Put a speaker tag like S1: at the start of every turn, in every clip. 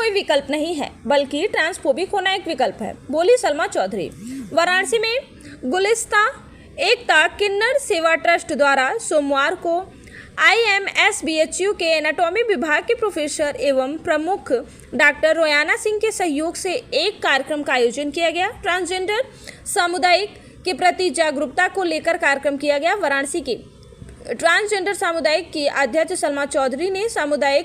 S1: कोई विकल्प नहीं है, बल्कि ट्रांसफोबिक होना एक विकल्प है, बोली सलमा चौधरी। वाराणसी में गुलिस्ता एकता किन्नर सेवा ट्रस्ट द्वारा सोमवार को IMSBHU के एनाटॉमी विभाग के प्रोफेसर एवं प्रमुख डॉक्टर रोयाना सिंह के सहयोग से एक कार्यक्रम का आयोजन किया गया। ट्रांसजेंडर समुदाय के प्रति जागरूकता को लेकर कार्यक्रम किया गया। वाराणसी के ट्रांसजेंडर समुदाय की अध्यक्ष सलमा चौधरी ने समुदाय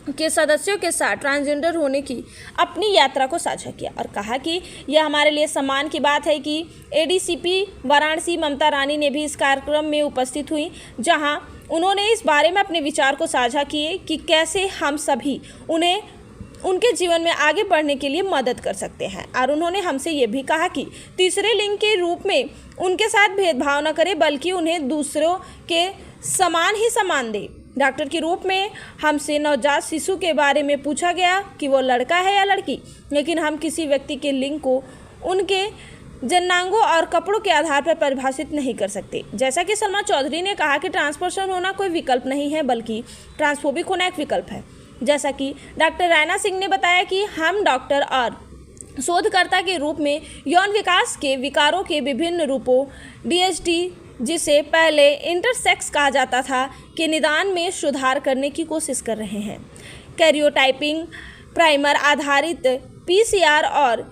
S1: के सदस्यों के साथ ट्रांसजेंडर होने की अपनी यात्रा को साझा किया और कहा कि यह हमारे लिए सम्मान की बात है कि ADCP वाराणसी ममता रानी ने भी इस कार्यक्रम में उपस्थित हुई, जहां उन्होंने इस बारे में अपने विचार को साझा किए कि कैसे हम सभी उन्हें उनके जीवन में आगे बढ़ने के लिए मदद कर सकते हैं। और उन्होंने हमसे ये भी कहा कि तीसरे लिंग के रूप में उनके साथ भेदभाव न करें, बल्कि उन्हें दूसरों के समान ही सम्मान दें। डॉक्टर के रूप में हमसे नवजात शिशु के बारे में पूछा गया कि वो लड़का है या लड़की, लेकिन हम किसी व्यक्ति के लिंग को उनके जन्नांगों और कपड़ों के आधार पर परिभाषित नहीं कर सकते। जैसा कि सलमा चौधरी ने कहा कि ट्रांसपर्सन होना कोई विकल्प नहीं है, बल्कि ट्रांसफोबिक होना एक विकल्प है। जैसा कि डॉक्टर रायना सिंह ने बताया कि हम डॉक्टर और शोधकर्ता के रूप में यौन विकास के विकारों के विभिन्न रूपों DHD, जिसे पहले इंटरसेक्स कहा जाता था, के निदान में सुधार करने की कोशिश कर रहे हैं। कैरियोटाइपिंग प्राइमर आधारित PCR और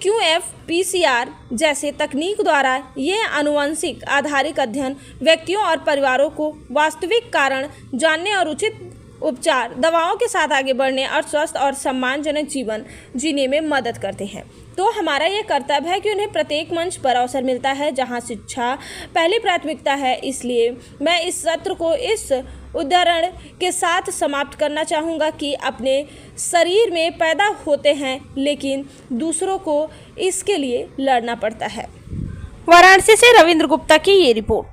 S1: QFPCR जैसे तकनीक द्वारा ये आनुवंशिक आधारित अध्ययन व्यक्तियों और परिवारों को वास्तविक कारण जानने और उचित उपचार दवाओं के साथ आगे बढ़ने और स्वस्थ और सम्मानजनक जीवन जीने में मदद करते हैं। तो हमारा ये कर्तव्य है कि उन्हें प्रत्येक मंच पर अवसर मिलता है जहां शिक्षा पहली प्राथमिकता है। इसलिए मैं इस सत्र को इस उदाहरण के साथ समाप्त करना चाहूँगा कि अपने शरीर में पैदा होते हैं, लेकिन दूसरों को इसके लिए लड़ना पड़ता है। वाराणसी से रविंद्र गुप्ता की ये रिपोर्ट।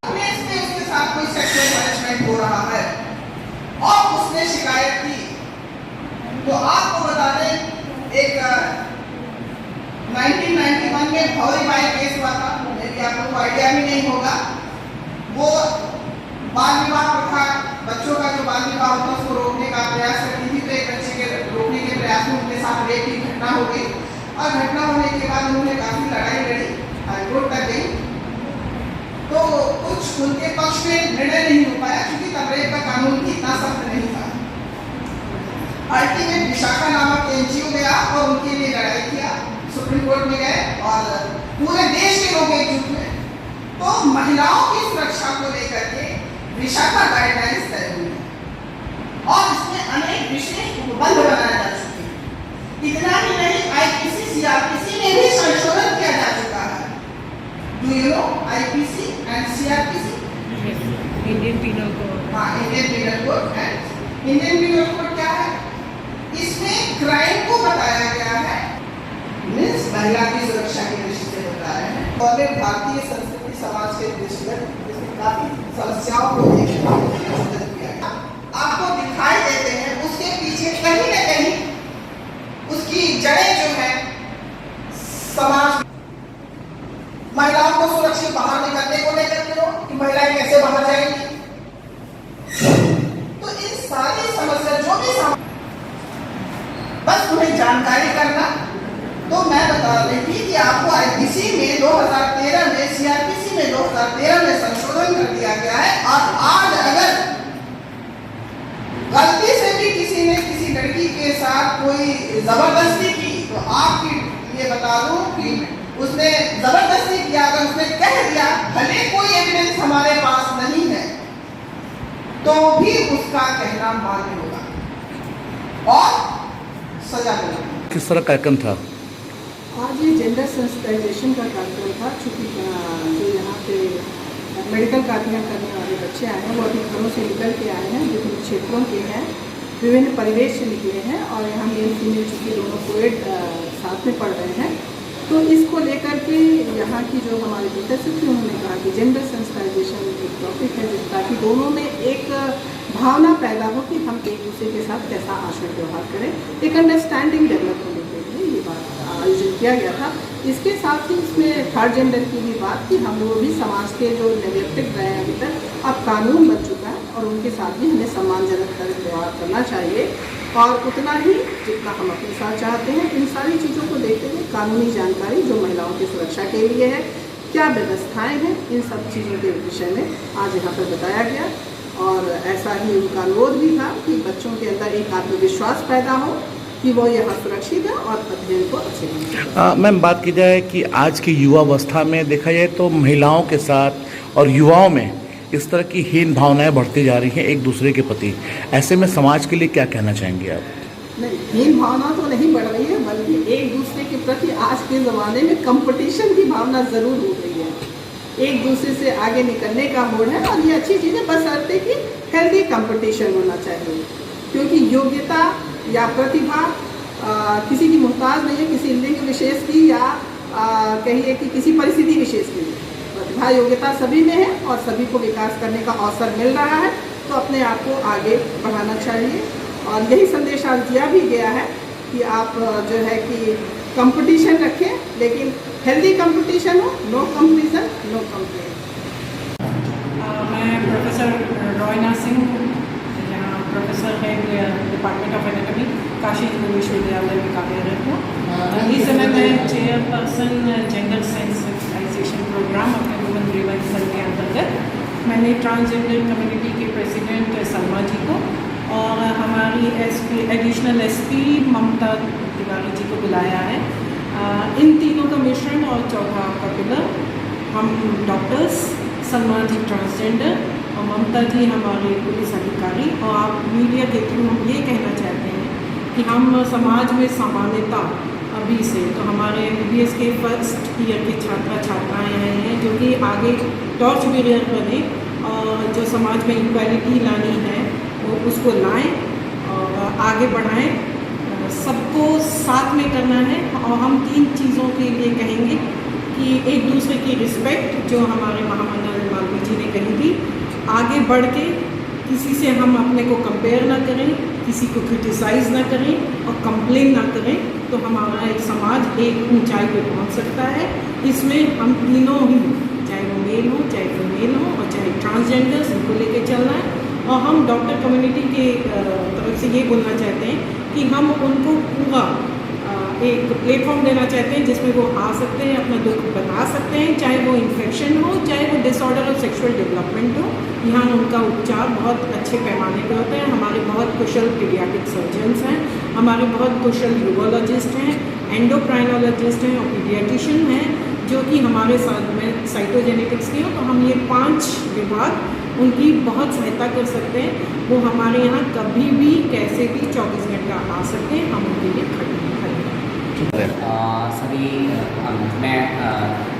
S2: उसके साथ कोई सेक्सुअल हरेसमेंट हो रहा है और उसने शिकायत की, तो आपको बता दें एक 1991 में भौरीबाई केस हुआ था, मेरी आपको आइडिया भी नहीं होगा। वो बाल विवाह प्रथा, बच्चों का जो बाल विवाह होता है उसको रोकने का प्रयास करती थी, तो एक बच्चे के रोकने के प्रयास में उनके साथ रेप की घटना हो गई और घटना होने के बाद उन्होंने काफी लड़ाई लड़ी, हाईकोर्ट तक गई, तो कुछ उनके पक्ष में निर्णय नहीं हो पाया क्योंकि तब रेप का कानून भी इतना सख्त नहीं था। अल्टीमेट विशाखा नामक NGO गया और उनके लिए लड़ाई किया, सुप्रीम कोर्ट में गए और पूरे देश के लोग एकजुट हुए। तो महिलाओं की सुरक्षा को लेकर के विशाखा गाइडलाइंस तय हुई और इसमें अनेक विशेष उपबंध बनाए जा चुके हैं। इतना ही नहीं, IPC CRPC में भी संशोधन किया जा चुका है। Do you know IPC and CRPC?
S3: Indian penal code.
S2: हाँ, Indian penal code. And Indian penal code क्या है? इसमें क्राइम को बताया गया है, मीन्स महिला की सुरक्षा की दृष्टि से बताया है और भारतीय संस्कृति समाज के दृष्टिगत काफी समस्याओं को देखने किया गया। आपको दिखाई देते हैं उसके पीछे कहीं न कहीं उसकी जड़ें जो है समाज, महिलाओं को सुरक्षित बाहर निकलने को लेकर के हो कि महिलाएं कैसे बाहर जाएंगी, तो इन सारी समस्या जो भी बस उन्हें जानकारी करना। तो मैं बता रही थी कि आपको IPC में 2013 में, CRPC में 2013 में संशोधन कर दिया गया है और आज अगर गलती से भी किसी ने किसी लड़की के साथ कोई जबरदस्ती की, तो आपकी ये बता दूं कि उसने जबरदस्ती किया, अगर उसने कह दिया, भले कोई एविडेंस हमारे पास नहीं है, तो भी उसका कहना मान्य होगा और सजा मिलेगी।
S4: किस तरह कार्यक्रम था?
S3: आज ये जेंडर सेंसिटाइजेशन का कार्यक्रम था, चूँकि जो यहाँ पे मेडिकल कार्य करने वाले बच्चे आए हैं वो अपने घरों से निकल के आए हैं, विभिन्न क्षेत्रों के हैं, विभिन्न परिवेश से निकले हैं और यहाँ मेल फीमेल चूँकि दोनों कोएड साथ में पढ़ रहे हैं, तो इसको लेकर के यहाँ की जो हमारे विकसित थी उन्होंने कहा कि जेंडर सेंसिटाइजेशन एक टॉपिक है ताकि दोनों में एक भावना पैदा हो कि हम एक दूसरे के साथ कैसा आचरण व्यवहार करें, एक अंडरस्टैंडिंग डेवलप होने के लिए ये बात आयोजन किया गया था। इसके साथ ही इसमें थर्ड जेंडर की भी बात की, हम लोग भी समाज के जो नेगेटिव रहे हैं अभी तक, अब कानून बन चुका है और उनके साथ भी हमें सम्मानजनक व्यवहार करना चाहिए और उतना ही जितना हम अपने साथ चाहते हैं। इन सारी चीज़ों को देखते हुए कानूनी जानकारी जो महिलाओं की सुरक्षा के लिए है, क्या व्यवस्थाएं हैं, इन सब चीज़ों के विषय में आज यहाँ पर बताया गया। और ऐसा ही उनका अनुरोध भी था कि बच्चों के अंदर एक आत्मविश्वास पैदा हो कि वो यहाँ सुरक्षित है और अध्ययन को अच्छे ढंग से।
S4: मैम, बात की जाए कि आज की युवावस्था में देखा जाए तो महिलाओं के साथ और युवाओं में इस तरह की हीन भावनाएं बढ़ती जा रही हैं एक दूसरे के प्रति। ऐसे में समाज के लिए क्या कहना चाहेंगे आप?
S3: नहीं, हीन भावना तो नहीं बढ़ रही है, बल्कि एक दूसरे के प्रति आज के ज़माने में कंपटीशन की भावना ज़रूर हो रही है। एक दूसरे से आगे निकलने का मोड़ है और ये अच्छी चीज़ है, बशर्ते कि हेल्दी कंपटीशन होना चाहिए। क्योंकि योग्यता या प्रतिभा किसी की मोहताज नहीं है, किसी लिंग विशेष की या कहिए कि किसी परिस्थिति विशेष की। प्रतिभा योग्यता सभी में है और सभी को विकास करने का अवसर मिल रहा है, तो अपने आप को आगे बढ़ाना चाहिए। और यही संदेश आज दिया भी गया है कि आप जो है कि कंपटीशन रखें, लेकिन हेल्दी कंपटीशन हो, नो कंपटीशन नो कंप्लेन।
S5: मैं प्रोफेसर रोयना सिंह, यहाँ प्रोफेसर है department of anatomy, Kashi Hindu विश्वविद्यालय में कार्यरत हूँ। इस समय मैं चेयरपर्सन जेंडर सेंसिटाइजेशन प्रोग्राम अपने वुमेन ग्रीवेंस सेल के अंतर्गत मैंने ट्रांसजेंडर कम्युनिटी के प्रेसिडेंट सलमा जी को और हमारी एडिशनल एसपी ममता तिवारी जी को बुलाया है। इन तीनों का मिश्रण और चौथा का पिलर हम डॉक्टर्स, सलमा जी ट्रांसजेंडर और ममता जी हमारे पुलिस अधिकारी। और आप मीडिया के थ्रू हम ये कहना चाहते हैं कि हम समाज में सामान्यता अभी से तो हमारे MBBS के फर्स्ट ईयर के छात्र छात्राएँ हैं जो कि आगे टॉर्च बेरियर बने और जो समाज में इक्वालिटी लानी है वो उसको लाएं और आगे बढ़ाएं। सबको साथ में करना है और हम 3 चीज़ों के लिए कहेंगे कि एक दूसरे की रिस्पेक्ट, जो हमारे महामंडल मालवीय जी ने कही थी, आगे बढ़ के किसी से हम अपने को कंपेयर ना करें, किसी को क्रिटिसाइज़ ना करें और कंप्लेन ना करें, तो हमारा एक समाज एक ऊंचाई पे पहुंच सकता है। इसमें हम तीनों ही, चाहे वो मेल हो, चाहे फीमेल हो और चाहे ट्रांसजेंडर्स, इनको लेके चलना है। और हम डॉक्टर कम्युनिटी के तरफ से ये बोलना चाहते हैं कि हम उनको पूरा एक प्लेटफॉर्म देना चाहते हैं जिसमें वो आ सकते हैं, अपना दुख बता सकते हैं, चाहे वो इन्फेक्शन हो, चाहे वो डिसऑर्डर ऑफ सेक्सुअल डेवलपमेंट हो। यहाँ उनका उपचार बहुत अच्छे पैमाने पर होते हैं। हमारे बहुत कुशल पीडियाट्रिक सर्जन्स हैं, हमारे बहुत कुशल यूरोलॉजिस्ट हैं, एंडोक्राइनोलॉजिस्ट हैं और पीडियाट्रिशियन हैं जो कि हमारे साथ में साइटोजेनेटिक्स की हो। तो हम ये 5 विभाग उनकी बहुत सहायता कर सकते हैं। वो हमारे यहाँ कभी भी कैसे भी 24 घंटा आ सकते हैं, हम उनके लिए खड़े हैं।
S6: सभी मैं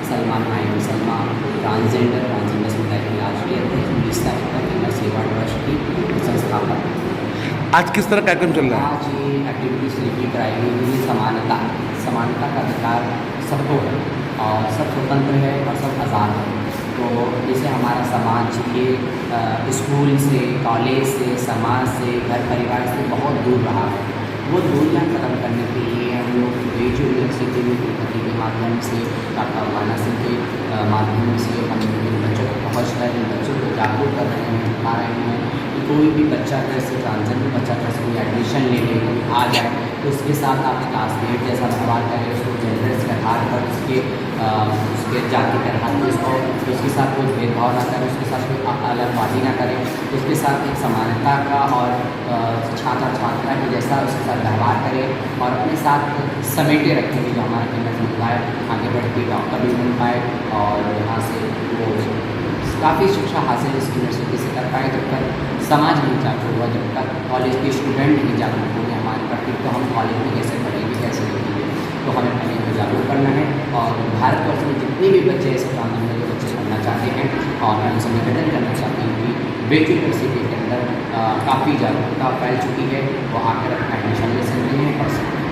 S6: सलमान नायम सलमा ट्रांसजेंडर समुदाय के राष्ट्रीय अध्यक्ष स्थापना सेवा ट्रस्ट की संस्थापक।
S4: आज किस तरह कार्यक्रम चल रहा है?
S6: आज ये एक्टिविटी सेलिब्रेट कराई गई है। समानता का अधिकार सबको है और सब स्वतंत्र है और सब आज़ाद है। तो जैसे हमारा समाज ये स्कूल से, कॉलेज से, समाज से, घर परिवार से बहुत दूर रहा है, वो दूरियाँ खत्म करने के लिए हम लोग रेडियो यूनिवर्सिटी में तिरुपति के माध्यम से, डॉक्टर माना सिंह के माध्यम से हम इन बच्चों को पहुँच कर इन बच्चों को जागरूक कर रहे हैं, दिखा रहे हैं कि कोई भी बच्चा अगर से ट्रांसजेंडर बच्चा अगर कोई एडमिशन ले ले आ जाए तो उसके साथ आप क्लासमेट जैसा व्यवहार करें, उसको जेंडर के आधार पर उसके जाति के आधार पर उसके साथ कोई भेदभाव ना करें, उसके साथ कोई अलगबाजी ना करें, उसके साथ एक समानता का और छात्र छात्रा के जैसा उसके साथ व्यवहार करें और अपने साथ समेटे रखेंगे जो हमारा केंद्र समुदाय आगे बढ़ के डॉक्टर भी बन पाए और यहाँ से वो काफ़ी शिक्षा हासिल इस यूनिवर्सिटी से कर पाए। जब तक समाज नहीं जागरूक हुआ, जब तक कॉलेज के स्टूडेंट नहीं जागरूक होंगे हमारे प्रति, तो हम कॉलेज में कैसे पढ़ेंगे, कैसे लिखेंगे। तो हमें पहले को जागरूक करना है और भारतवर्ष में जितने भी बच्चे ऐसे ट्रांसजेंडर के बच्चे पढ़ना चाहते हैं और मैं उनसे निवेदन करना चाहती हूँ कि बेटी यूनिवर्सिटी के अंदर काफ़ी जागरूकता फैल चुकी है, वो आकर अपना एडमिशन ले सकते हैं, पढ़ सकते हैं।